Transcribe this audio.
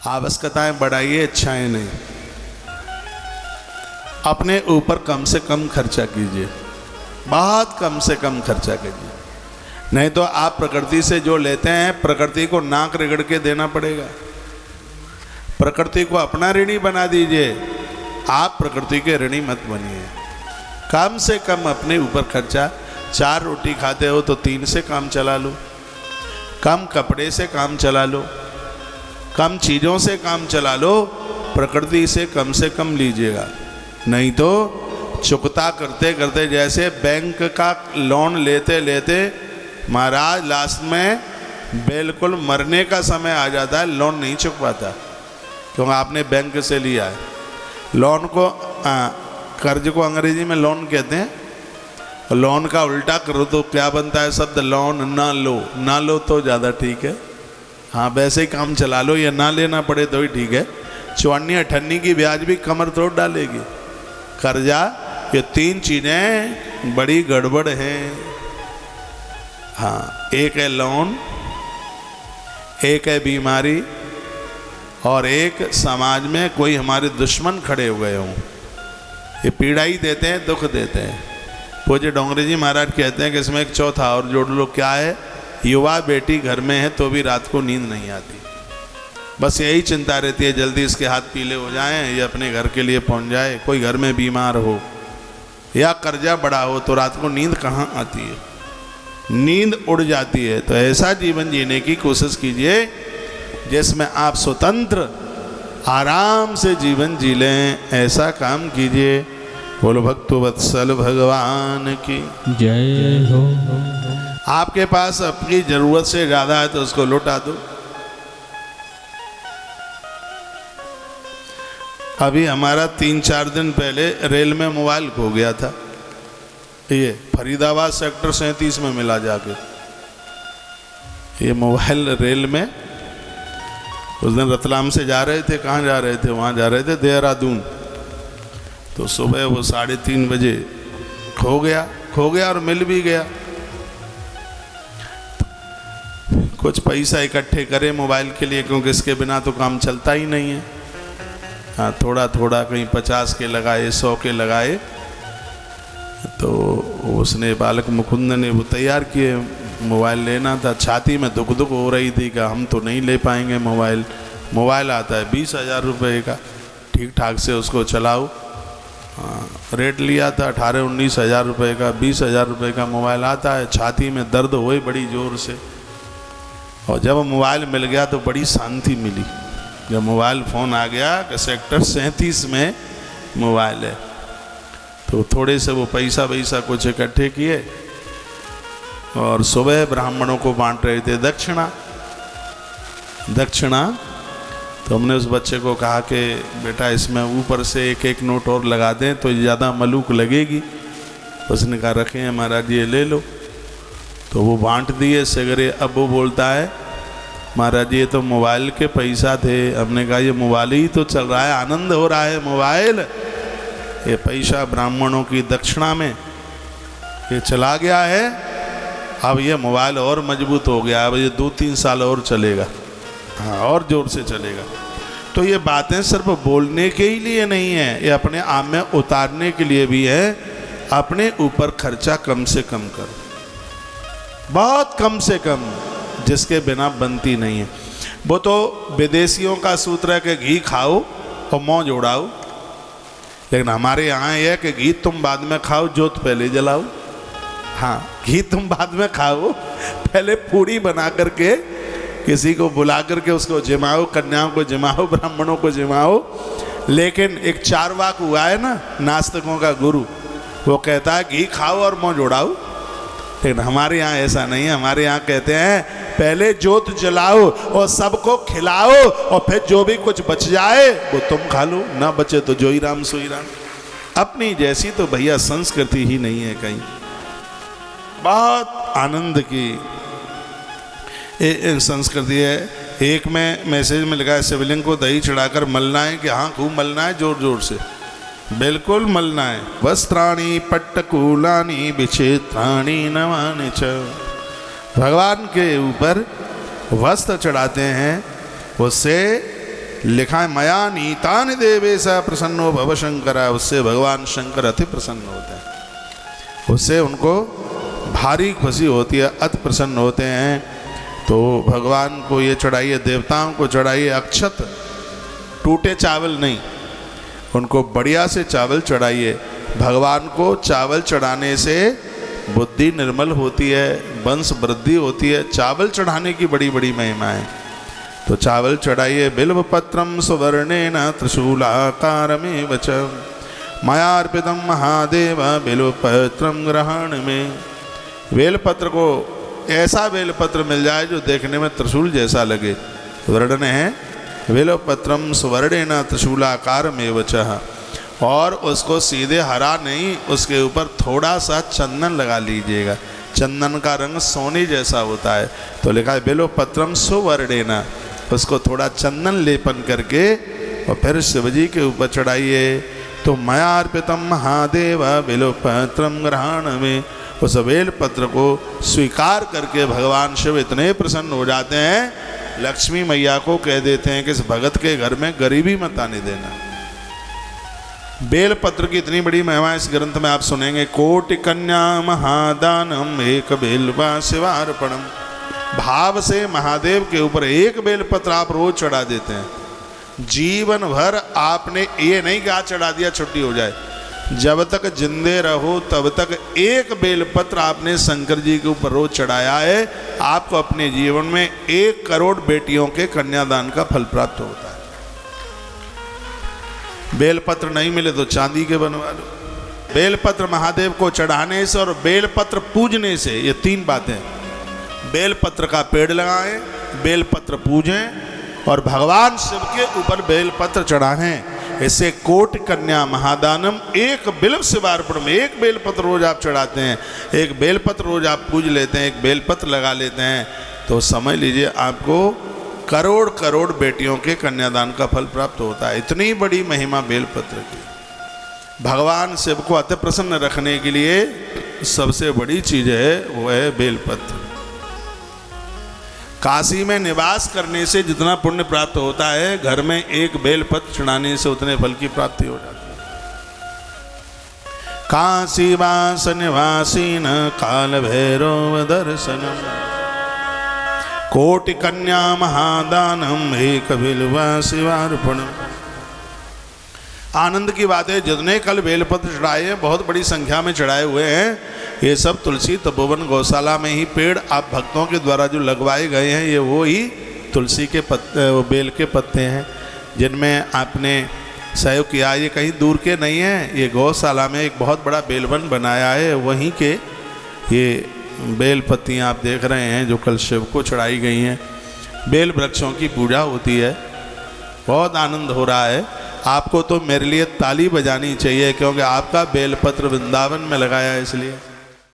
आवश्यकताएं बढ़ाइए, इच्छाएं नहीं। अपने ऊपर कम से कम खर्चा कीजिए, बहुत कम से कम खर्चा कीजिए, नहीं तो आप प्रकृति से जो लेते हैं प्रकृति को नाक रगड़ के देना पड़ेगा। प्रकृति को अपना ऋणी बना दीजिए, आप प्रकृति के ऋणी मत बनिए। कम से कम अपने ऊपर खर्चा, 4 रोटी खाते हो तो 3 से काम चला लो, कम कपड़े से काम चला लो, कम चीज़ों से काम चला लो, प्रकृति से कम लीजिएगा। नहीं तो चुकता करते करते, जैसे बैंक का लोन लेते लेते महाराज लास्ट में बिल्कुल मरने का समय आ जाता है, लोन नहीं चुक पाता, क्योंकि आपने बैंक से लिया है। लोन को कर्ज को अंग्रेजी में लोन कहते हैं। लोन का उल्टा करो तो क्या बनता है शब्द? लोन ना लो। ना लो तो ज़्यादा ठीक है, हाँ वैसे ही काम चला लो, या ना लेना पड़े तो ही ठीक है। 54-58 की ब्याज भी कमर तोड़ डालेगी। कर्जा, ये 3 चीज़ें बड़ी गड़बड़ हैं। हाँ, एक है लोन, एक है बीमारी, और एक समाज में कोई हमारे दुश्मन खड़े हो गए हों। ये पीड़ा ही देते हैं, दुख देते हैं। पूज्य डोंगरी जी महाराज कहते हैं कि इसमें एक चौथा और जोड़ लो, क्या है? युवा बेटी घर में है तो भी रात को नींद नहीं आती, बस यही चिंता रहती है जल्दी इसके हाथ पीले हो जाएं, ये अपने घर के लिए पहुंच जाए। कोई घर में बीमार हो या कर्जा बड़ा हो तो रात को नींद कहाँ आती है, नींद उड़ जाती है। तो ऐसा जीवन जीने की कोशिश कीजिए जिसमें आप स्वतंत्र आराम से जीवन जी लें, ऐसा काम कीजिए। बोलो भक्तवत्सल भगवान की जय हो। आपके पास अपनी जरूरत से ज़्यादा है तो उसको लौटा दो। अभी हमारा 3-4 दिन पहले रेल में मोबाइल खो गया था, ये फरीदाबाद सेक्टर 37 में मिला जाके। ये मोबाइल रेल में, उस दिन रतलाम से जा रहे थे, कहाँ जा रहे थे? वहाँ जा रहे थे देहरादून। तो सुबह वो 3:30 बजे खो गया और मिल भी गया। कुछ पैसा इकट्ठे करे मोबाइल के लिए, क्योंकि इसके बिना तो काम चलता ही नहीं है। हाँ, थोड़ा थोड़ा कहीं 50 के लगाए, 100 के लगाए। तो उसने बालक मुकुंद ने वो तैयार किए, मोबाइल लेना था। छाती में दुख हो रही थी कि हम तो नहीं ले पाएंगे मोबाइल। मोबाइल आता है 20,000 रुपये का, ठीक ठाक से उसको चलाओ। हाँ, रेट लिया था 18-19 हज़ार रुपये का, 20,000 रुपये का मोबाइल आता है। छाती में दर्द हुई बड़ी ज़ोर से, और जब मोबाइल मिल गया तो बड़ी शांति मिली। जब मोबाइल फ़ोन आ गया कि सेक्टर 37 में मोबाइल है, तो थोड़े से वो पैसा कुछ इकट्ठे किए और सुबह ब्राह्मणों को बांट रहे थे दक्षिणा। तो हमने उस बच्चे को कहा कि बेटा इसमें ऊपर से एक नोट और लगा दें तो ज़्यादा मलूक लगेगी। उसने कहा रखें महाराज ये ले लो। तो वो बांट दिए सगरे। अब वो बोलता है महाराज ये तो मोबाइल के पैसा थे। हमने कहा ये मोबाइल ही तो चल रहा है, आनंद हो रहा है मोबाइल, ये पैसा ब्राह्मणों की दक्षिणा में ये चला गया है। अब ये मोबाइल और मजबूत हो गया, अब ये 2-3 साल और चलेगा, हाँ और ज़ोर से चलेगा। तो ये बातें सिर्फ बोलने के ही लिए नहीं है, ये अपने आप में उतारने के लिए भी है। अपने ऊपर खर्चा कम से कम करो, बहुत कम से कम, जिसके बिना बनती नहीं है। वो तो विदेशियों का सूत्र है कि घी खाओ और मौज उड़ाओ, लेकिन हमारे यहाँ यह है कि घी तुम बाद में खाओ, जोत पहले जलाओ। हाँ, घी तुम बाद में खाओ, पहले पूड़ी बना करके किसी को बुला करके उसको जिमाओ, कन्याओं को जिमाओ, ब्राह्मणों को जिमाओ। लेकिन एक चारवाक हुआ है ना नास्तिकों का गुरु, वो कहता है घी खाओ और मौज उड़ाओ। लेकिन हमारे यहाँ ऐसा नहीं है। हमारे यहाँ कहते हैं पहले जोत जलाओ और सबको खिलाओ, और फिर जो भी कुछ बच जाए वो तुम खा लो, ना बचे तो जोई राम सोई राम। अपनी जैसी तो भैया संस्कृति ही नहीं है कहीं। बहुत आनंद की संस्कृति है। एक में मैसेज में लिखा है शिवलिंग को दही चढ़ाकर मलना है, कि हाँ खूब मलना है, जोर जोर से बिल्कुल मलना है। वस्त्राणी पट्टकूलानी विचित्राणी नवानि च। भगवान के ऊपर वस्त्र चढ़ाते हैं, उससे लिखा है मया नीतानि देवेश प्रसन्नो भव शंकर, उससे भगवान शंकर अति प्रसन्न होते हैं, उससे उनको भारी खुशी होती है, अति प्रसन्न होते हैं। तो भगवान को ये चढ़ाइए, देवताओं को चढ़ाइए अक्षत, टूटे चावल नहीं, उनको बढ़िया से चावल चढ़ाइए। भगवान को चावल चढ़ाने से बुद्धि निर्मल होती है, वंश वृद्धि होती है। चावल चढ़ाने की बड़ी बड़ी महिमा है। तो चावल चढ़ाइए। बिल्व पत्रम सुवर्णेन त्रिशूलाकारमेव च मयार्पितम महादेव बिल्व पत्रम ग्रहण में। बेलपत्र को ऐसा बेलपत्र मिल जाए जो देखने में त्रिशूल जैसा लगे। वर्णन है बेलपत्रम सुवर्णेन त्रिशूलाकारमेव च, और उसको सीधे हरा नहीं, उसके ऊपर थोड़ा सा चंदन लगा लीजिएगा। चंदन का रंग सोने जैसा होता है। तो लिखा है बेलपत्रम सुवर्णेन, उसको थोड़ा चंदन लेपन करके और फिर शिवजी के ऊपर चढ़ाइए। तो मया अर्पितम महादेव बेलपत्रम ग्रहण में, उस बेलपत्र को स्वीकार करके भगवान शिव इतने प्रसन्न हो जाते हैं, लक्ष्मी मैया को कह देते हैं कि इस भगत के घर में गरीबी मत आने देना। बेलपत्र की इतनी बड़ी महिमा इस ग्रंथ में आप सुनेंगे। कोटि कन्या महादानम एक बेलवा शिवार्पणम, भाव से महादेव के ऊपर एक बेलपत्र आप रोज चढ़ा देते हैं, जीवन भर आपने ये नहीं कि आज चढ़ा दिया छुट्टी हो जाए, जब तक जिंदे रहो तब तक एक बेलपत्र आपने शंकर जी के ऊपर रोज चढ़ाया है, आपको अपने जीवन में 1 करोड़ बेटियों के कन्यादान का फल प्राप्त होता है। बेलपत्र नहीं मिले तो चांदी के बनवा लो। बेलपत्र महादेव को चढ़ाने से और बेलपत्र पूजने से, ये 3 बातें। बेलपत्र का पेड़ लगाएं, बेलपत्र पूजें और भगवान शिव के ऊपर बेलपत्र चढ़ाएं। इससे कोटि कन्या महादानम एक बिल्व शिवार्पण में, एक बेलपत्र रोज आप चढ़ाते हैं, एक बेलपत्र रोज आप पूज लेते हैं, एक बेलपत्र लगा लेते हैं, तो समझ लीजिए आपको करोड़ करोड़ बेटियों के कन्यादान का फल प्राप्त होता है। इतनी बड़ी महिमा बेलपत्र की। भगवान शिव को अति प्रसन्न रखने के लिए सबसे बड़ी चीज है वो है बेलपत्र। काशी में निवास करने से जितना पुण्य प्राप्त होता है, घर में एक बेलपत्र चढ़ाने से उतने फल की प्राप्ति हो जाती है। काशी वास निवासीन काल भैरव दर्शनम कोटि कन्या महादानम एक बिल्वा शिवार्पणम। आनंद की बात है, जितने कल बेलपत्र चढ़ाए हैं, बहुत बड़ी संख्या में चढ़ाए हुए हैं, ये सब तुलसी तपोवन गौशाला में ही पेड़ आप भक्तों के द्वारा जो लगवाए गए हैं, ये वो ही तुलसी के पत्ते, वो बेल के पत्ते हैं जिनमें आपने सहयोग किया। ये कहीं दूर के नहीं हैं, ये गौशाला में एक बहुत बड़ा बेलवन बनाया है, वहीं के ये बेल पत्तियाँ आप देख रहे हैं जो कल शिव को चढ़ाई गई हैं। बेल वृक्षों की पूजा होती है, बहुत आनंद हो रहा है। आपको तो मेरे लिए ताली बजानी चाहिए, क्योंकि आपका बेलपत्र वृंदावन में लगाया है इसलिए।